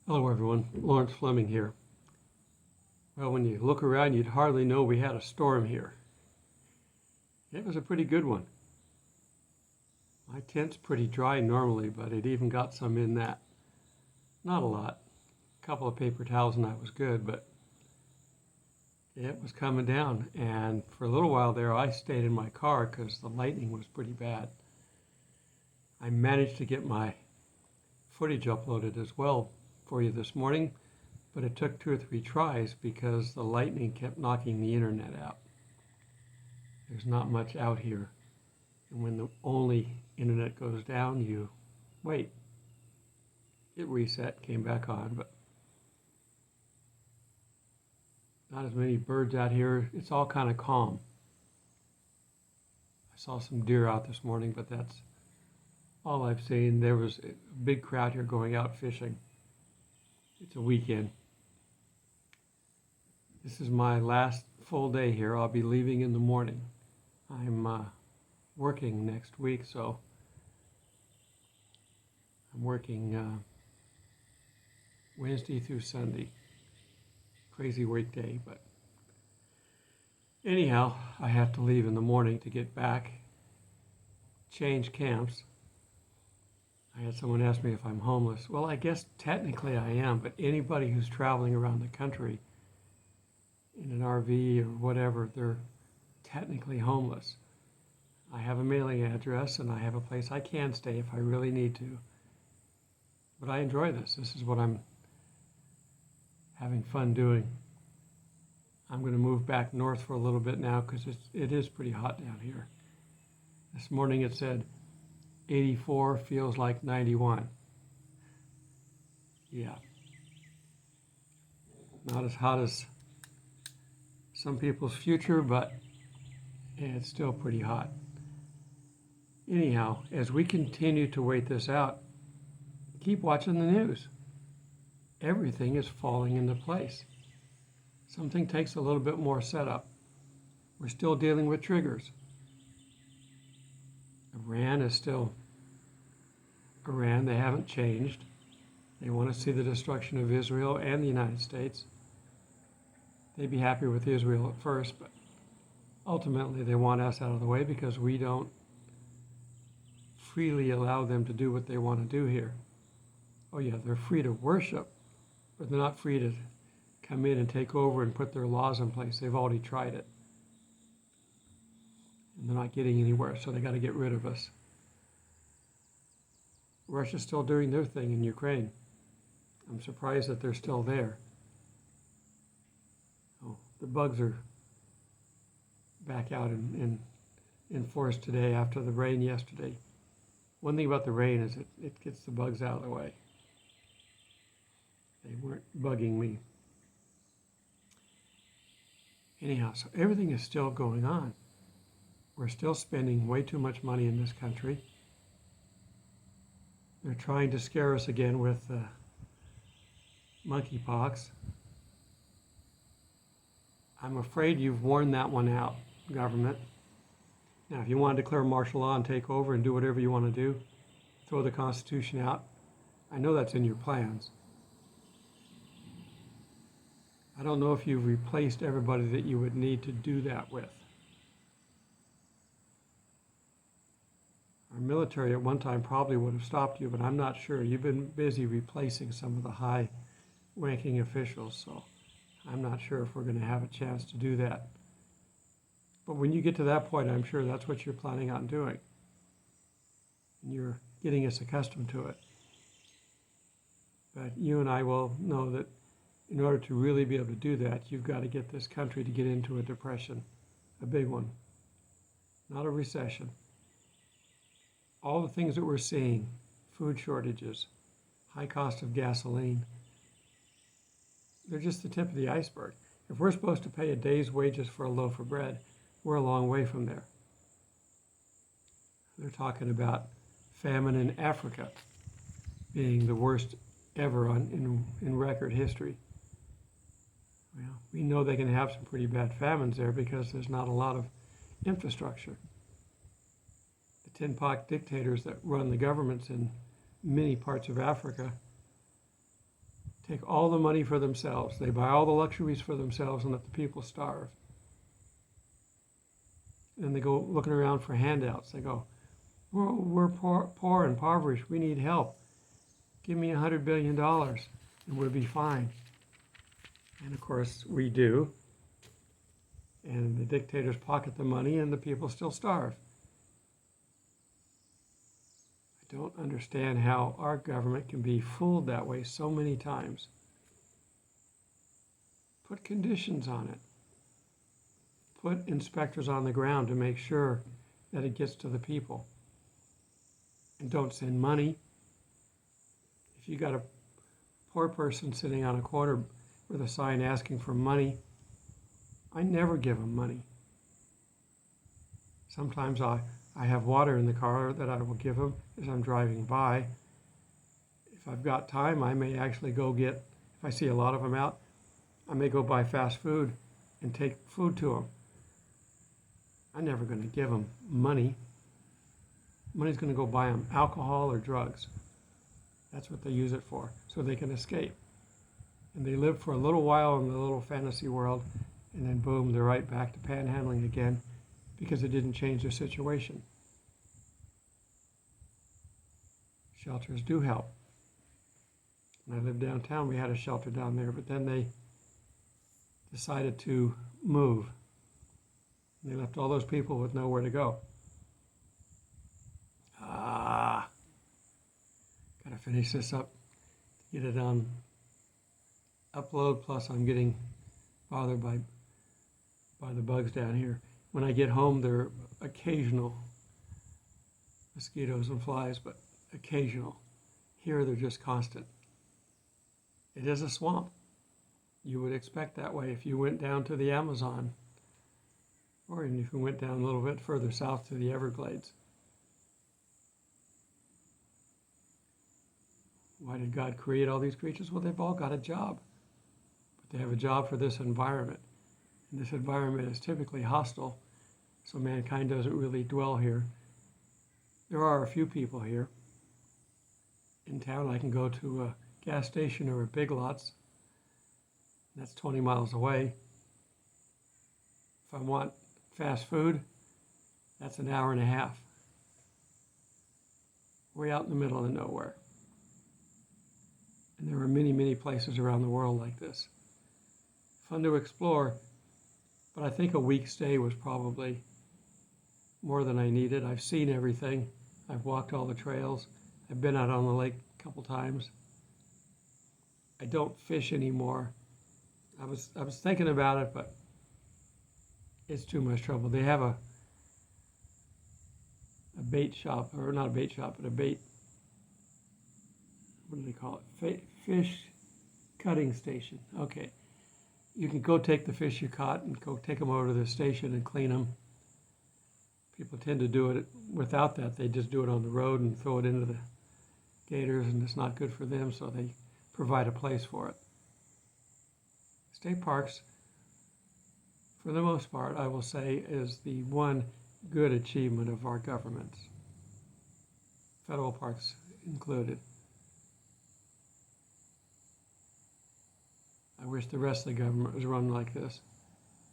Hello everyone, Lawrence Fleming here. Well, when you look around, you'd hardly know we had a storm here. It was a pretty good one. My tent's pretty dry normally, but it even got some in that. Not a lot. A couple of paper towels and that was good, but it was coming down. And for a little while there, I stayed in my car because the lightning was pretty bad. I managed to get my footage uploaded as well for you this morning, but it took 2 or 3 tries because the lightning kept knocking the internet out. There's not much out here, and when the only internet goes down, you wait. It reset, came back on, but not as many birds out here. It's all kind of calm. I saw some deer out this morning, but that's all I've seen. There was a big crowd here going out fishing. It's a weekend. This is my last full day here. I'll be leaving in the morning. I'm working next week, so I'm working Wednesday through Sunday. Crazy work day, but anyhow, I have to leave in the morning to get back, change camps. I had someone ask me if I'm homeless. Well, I guess technically I am, but anybody who's traveling around the country in an RV or whatever, they're technically homeless. I have a mailing address and I have a place I can stay if I really need to. But I enjoy this. This is what I'm having fun doing. I'm going to move back north for a little bit now because it is pretty hot down here. This morning it said 84 feels like 91. Yeah. Not as hot as some people's future, but it's still pretty hot. Anyhow, as we continue to wait this out, keep watching the news. Everything is falling into place. Something takes a little bit more setup. We're still dealing with triggers. Iran is still Iran. They haven't changed. They want to see the destruction of Israel and the United States. They'd be happy with Israel at first, but ultimately they want us out of the way because we don't freely allow them to do what they want to do here. Oh yeah, they're free to worship, but they're not free to come in and take over and put their laws in place. They've already tried it. And they're not getting anywhere, so they got to get rid of us. Russia's still doing their thing in Ukraine. I'm surprised that they're still there. Oh, the bugs are back out in force today after the rain yesterday. One thing about the rain is it gets the bugs out of the way. They weren't bugging me. Anyhow, so everything is still going on. We're still spending way too much money in this country. They're trying to scare us again with monkeypox. I'm afraid you've worn that one out, government. Now, if you want to declare martial law and take over and do whatever you want to do, throw the Constitution out, I know that's in your plans. I don't know if you've replaced everybody that you would need to do that with. Our military at one time probably would have stopped you, but I'm not sure. You've been busy replacing some of the high-ranking officials, so I'm not sure if we're going to have a chance to do that. But when you get to that point, I'm sure that's what you're planning on doing. And you're getting us accustomed to it. But you and I will know that in order to really be able to do that, you've got to get this country to get into a depression, a big one, not a recession. All the things that we're seeing, food shortages, high cost of gasoline, they're just the tip of the iceberg. If we're supposed to pay a day's wages for a loaf of bread, we're a long way from there. They're talking about famine in Africa being the worst ever in record history. Well, we know they can have some pretty bad famines there because there's not a lot of infrastructure. The tin pot dictators that run the governments in many parts of Africa take all the money for themselves. They buy all the luxuries for themselves and let the people starve. And they go looking around for handouts. They go, we're poor and impoverished. We need help. Give me $100 billion and we'll be fine. And of course we do. And the dictators pocket the money and the people still starve. I don't understand how our government can be fooled that way so many times. Put conditions on it. Put inspectors on the ground to make sure that it gets to the people. And don't send money. If you got a poor person sitting on a corner with a sign asking for money, I never give them money. Sometimes I have water in the car that I will give them as I'm driving by. If I've got time, I may actually go get, if I see a lot of them out, I may go buy fast food and take food to them. I'm never going to give them money. Money's going to go buy them alcohol or drugs. That's what they use it for, so they can escape. And they live for a little while in the little fantasy world, and then boom, they're right back to panhandling again because it didn't change their situation. Shelters do help. When I lived downtown, we had a shelter down there, but then they decided to move. They left all those people with nowhere to go. Gotta finish this up, get it on upload, plus I'm getting bothered by the bugs down here. When I get home, there are occasional mosquitoes and flies, but occasional. Here, they're just constant. It is a swamp. You would expect that way if you went down to the Amazon, or even if you went down a little bit further south to the Everglades. Why did God create all these creatures? Well, they've all got a job. But they have a job for this environment. And this environment is typically hostile, so mankind doesn't really dwell here. There are a few people here. In town, I can go to a gas station or a Big Lots. That's 20 miles away. If I want fast food, that's an hour and a half. Way out in the middle of nowhere. And there are many, many places around the world like this. Fun to explore, but I think a week stay was probably more than I needed. I've seen everything. I've walked all the trails. I've been out on the lake a couple times. I don't fish anymore. I was thinking about it, but it's too much trouble. They have a bait shop, or not a bait shop, but a bait, what do they call it? Fish cutting station. Okay. You can go take the fish you caught and go take them over to the station and clean them. People tend to do it without that. They just do it on the road and throw it into the gators, and it's not good for them, so they provide a place for it. State parks, for the most part, I will say, is the one good achievement of our governments, federal parks included. I wish the rest of the government was run like this.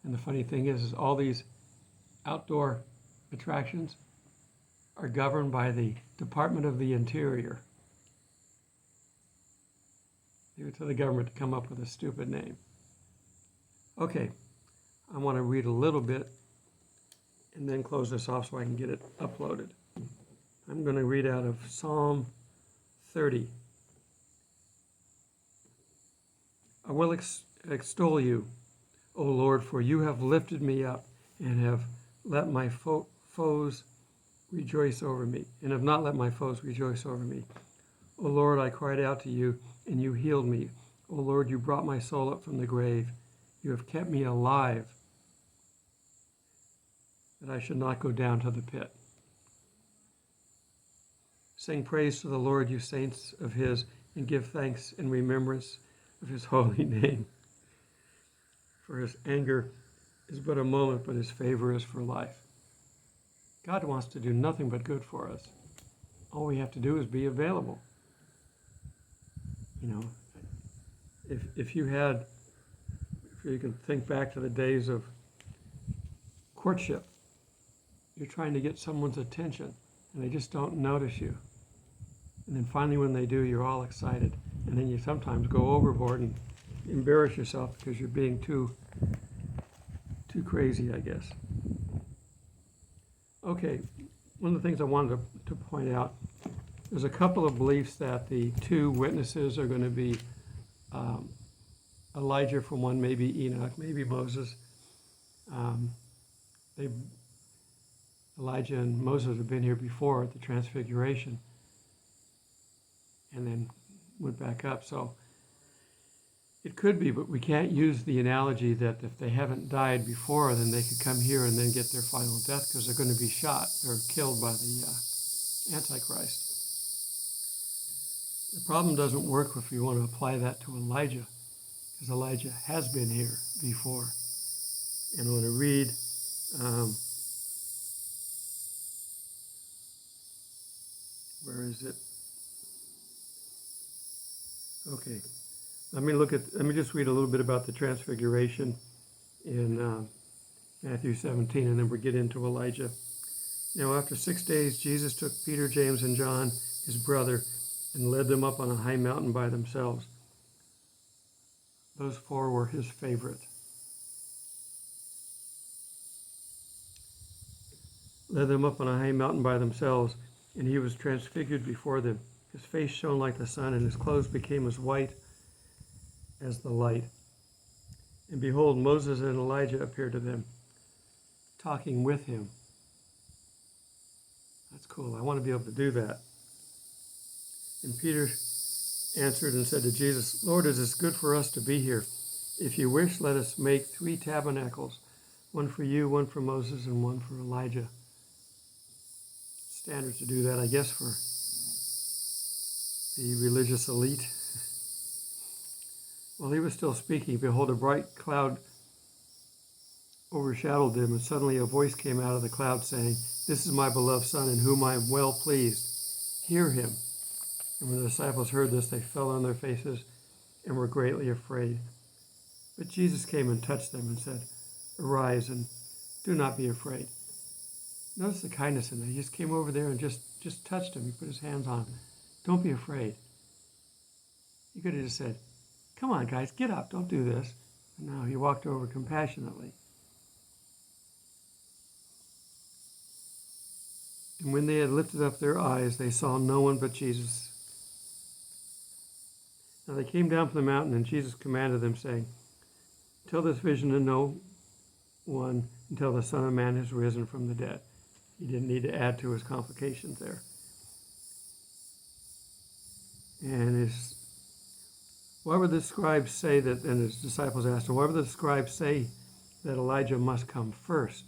And the funny thing is all these outdoor attractions are governed by the Department of the Interior. Leave it to the government to come up with a stupid name. Okay, I want to read a little bit and then close this off so I can get it uploaded. I'm going to read out of Psalm 30. I will extol you, O Lord, for you have lifted me up and have let my foes rejoice over me, and have not let my foes rejoice over me. O Lord, I cried out to you, and you healed me. O Lord, you brought my soul up from the grave. You have kept me alive, that I should not go down to the pit. Sing praise to the Lord, you saints of his, and give thanks in remembrance of his holy name. For his anger is but a moment, but his favor is for life. God wants to do nothing but good for us. All we have to do is be available. You know, if you can think back to the days of courtship, you're trying to get someone's attention and they just don't notice you. And then finally when they do, you're all excited. And then you sometimes go overboard and embarrass yourself because you're being too crazy, I guess. Okay, one of the things I wanted to point out, there's a couple of beliefs that the two witnesses are going to be Elijah from one, maybe Enoch, maybe Moses. Elijah and Moses have been here before at the Transfiguration and then went back up. So it could be, but we can't use the analogy that if they haven't died before, then they could come here and then get their final death because they're going to be shot or killed by the Antichrist. The problem doesn't work if you want to apply that to Elijah, because Elijah has been here before. And I want to read where is it? Okay, let me just read a little bit about the Transfiguration in Matthew 17, and then we'll get into Elijah. Now after 6 days, Jesus took Peter, James, and John, his brother, and led them up on a high mountain by themselves. Those four were his favorite. Led them up on a high mountain by themselves, and he was transfigured before them. His face shone like the sun, and his clothes became as white as the light. And behold, Moses and Elijah appeared to them, talking with him. That's cool. I want to be able to do that. And Peter answered and said to Jesus, Lord, it is good for us to be here. If you wish, let us make 3 tabernacles, one for you, one for Moses, and one for Elijah. Standard to do that, I guess, for the religious elite. While he was still speaking, behold, a bright cloud overshadowed them, and suddenly a voice came out of the cloud saying, This is my beloved Son, in whom I am well pleased. Hear him. And when the disciples heard this, they fell on their faces and were greatly afraid. But Jesus came and touched them and said, Arise and do not be afraid. Notice the kindness in that. He just came over there and just touched him. He put his hands on him. Don't be afraid. He could have just said, Come on, guys, get up. Don't do this. And no, he walked over compassionately. And when they had lifted up their eyes, they saw no one but Jesus. Now they came down from the mountain, and Jesus commanded them, saying, Tell this vision to no one until the Son of Man has risen from the dead. He didn't need to add to his complications there. And why would the scribes say that, and his disciples asked him, why would the scribes say that Elijah must come first?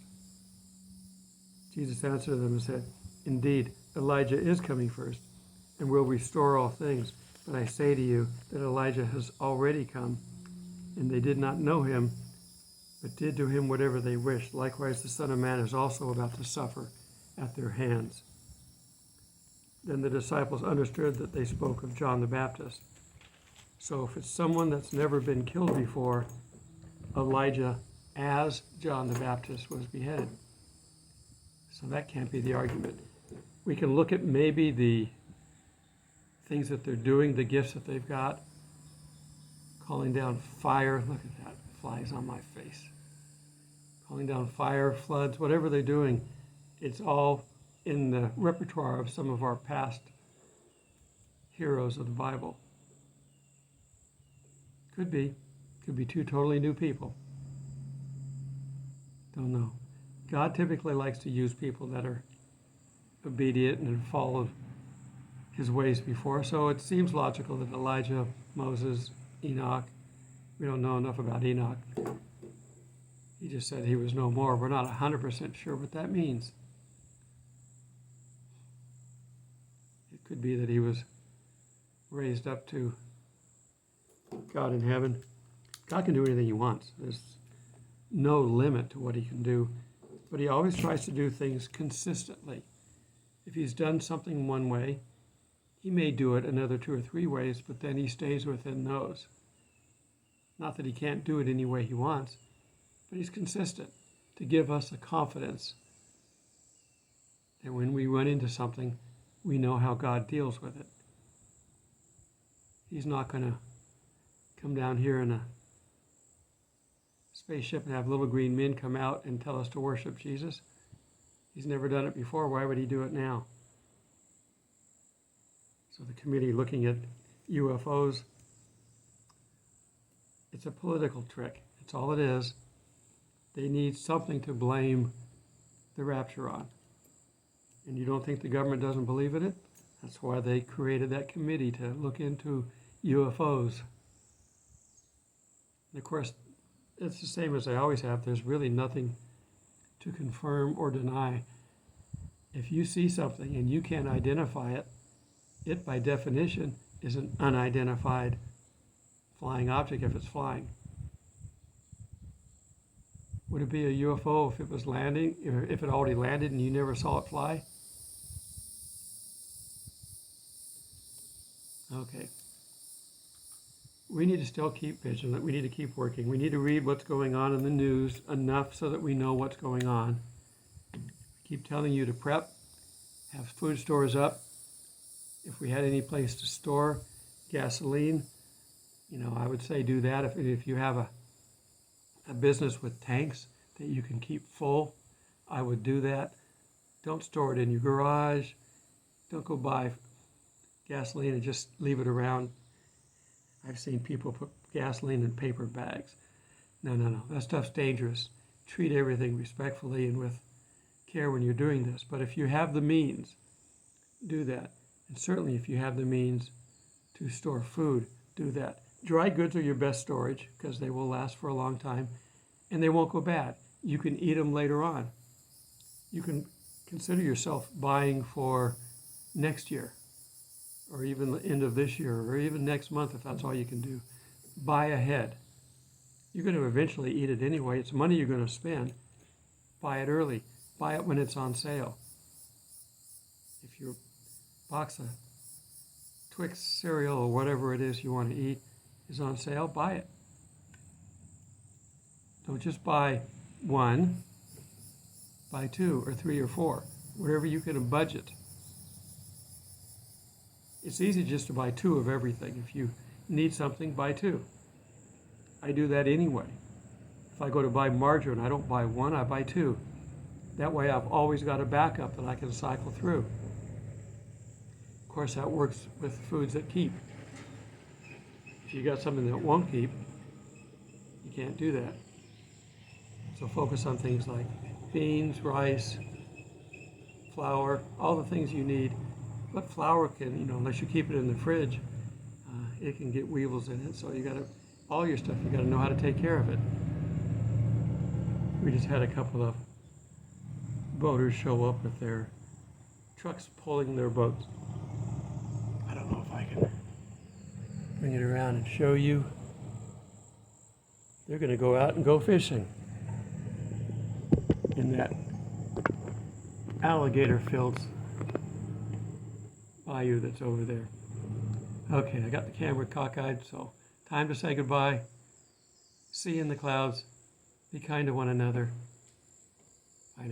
Jesus answered them and said, Indeed, Elijah is coming first and will restore all things. But I say to you that Elijah has already come, and they did not know him, but did to him whatever they wished. Likewise, the Son of Man is also about to suffer at their hands. Then the disciples understood that they spoke of John the Baptist. So if it's someone that's never been killed before, Elijah, as John the Baptist, was beheaded. So that can't be the argument. We can look at maybe the things that they're doing, the gifts that they've got, calling down fire. Look at that, flies on my face. Calling down fire, floods, whatever they're doing, it's all in the repertoire of some of our past heroes of the Bible. Could be 2 totally new people. Don't know. God typically likes to use people that are obedient and have followed his ways before. So it seems logical that Elijah, Moses, Enoch, we don't know enough about Enoch. He just said he was no more. We're not 100% sure what that means. It could be that he was raised up to God in heaven. God can do anything he wants. There's no limit to what he can do. But he always tries to do things consistently. If he's done something one way, he may do it another 2 or 3 ways, but then he stays within those. Not that he can't do it any way he wants, but he's consistent to give us a confidence that when we run into something, we know how God deals with it. He's not going to come down here in a spaceship and have little green men come out and tell us to worship Jesus. He's never done it before. Why would he do it now? So the committee looking at UFOs, it's a political trick. It's all it is. They need something to blame the rapture on. And you don't think the government doesn't believe in it? That's why they created that committee to look into UFOs. And of course, it's the same as they always have. There's really nothing to confirm or deny. If you see something and you can't identify it, it by definition is an unidentified flying object if it's flying. Would it be a UFO if it was landing, or if it already landed and you never saw it fly? Okay. We need to still keep vigilant. We need to keep working. We need to read what's going on in the news enough so that we know what's going on. I keep telling you to prep, have food stores up. If we had any place to store gasoline, I would say do that. If you have a business with tanks that you can keep full, I would do that. Don't store it in your garage. Don't go buy gasoline and just leave it around. I've seen people put gasoline in paper bags. No. That stuff's dangerous. Treat everything respectfully and with care when you're doing this. But if you have the means, do that. And certainly if you have the means to store food, do that. Dry goods are your best storage because they will last for a long time and they won't go bad. You can eat them later on. You can consider yourself buying for next year, or even the end of this year, or even next month if that's all you can do. Buy ahead. You're going to eventually eat it anyway. It's money you're going to spend. Buy it early. Buy it when it's on sale. If your box of Twix cereal or whatever it is you want to eat is on sale, buy it. Don't just buy one, buy two or three or four, whatever you can budget. It's easy just to buy two of everything. If you need something, buy two. I do that anyway. If I go to buy margarine, I don't buy one, I buy two. That way I've always got a backup that I can cycle through. Of course, that works with foods that keep. If you got something that won't keep, you can't do that. So focus on things like beans, rice, flour, all the things you need. But flour can, unless you keep it in the fridge, it can get weevils in it. So you gotta, all your stuff, you gotta know how to take care of it. We just had a couple of boaters show up with their trucks pulling their boats. I don't know if I can bring it around and show you. They're gonna go out and go fishing in that alligator fields bayou that's over there. Okay, I got the camera cockeyed, so time to say goodbye. See you in the clouds. Be kind to one another.